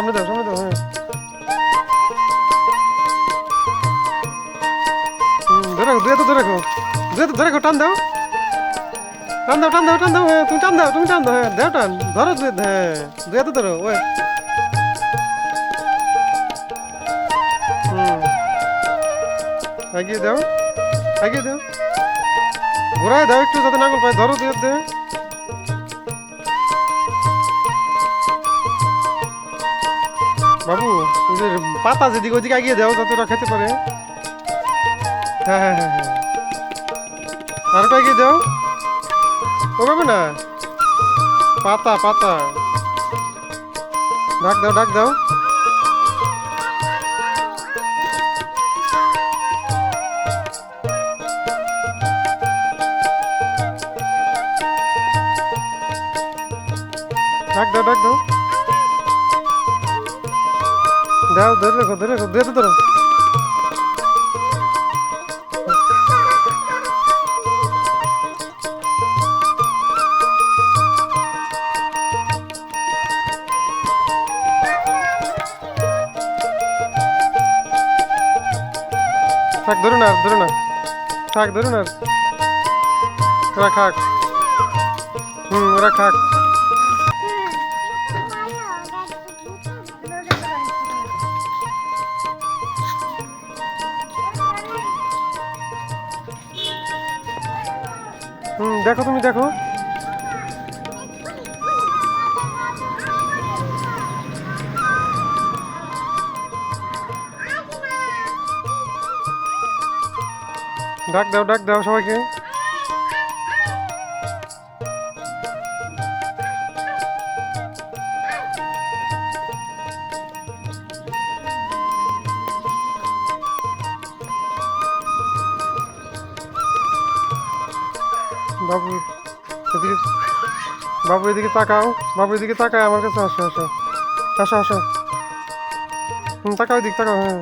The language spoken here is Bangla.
সামনে দাও হ্যাঁ। ধরে রাখো, দুই হাতে ধরে রাখো, দুই হাতে ধরে রাখো, টান দাও হ্যাঁ, তুমি টান দাও হ্যাঁ, দাও টান, ধরো হ্যাঁ, দুই হাতে ধরো ওই। হুম, আগিয়ে দাও, ঘোরায় দাও একটু যাতে নাঙ্গল পায়, ধরো দুই হাতে। বাবু ওই যে পাতা যেদিকে ওইদিকে আগিয়ে দাও যাতে ওরা খেতে পারে। হ্যাঁ, আর ওটা এগিয়ে দাও, ওভাবে না, পাতা ডাক দাও। ডাক দাও, ধরে রাখো, দুই হাতে ধরো। থাক, ধরো না থাক, ধরো না ওরা খাক। ওরা খাক। দেখো, তুমি দেখো। ডাক দাও সবাইকে। বাবু এদিকে, বাবু এদিকে তাকাও, আমার কাছে আসো। তাকাও, তাকাও হ্যাঁ।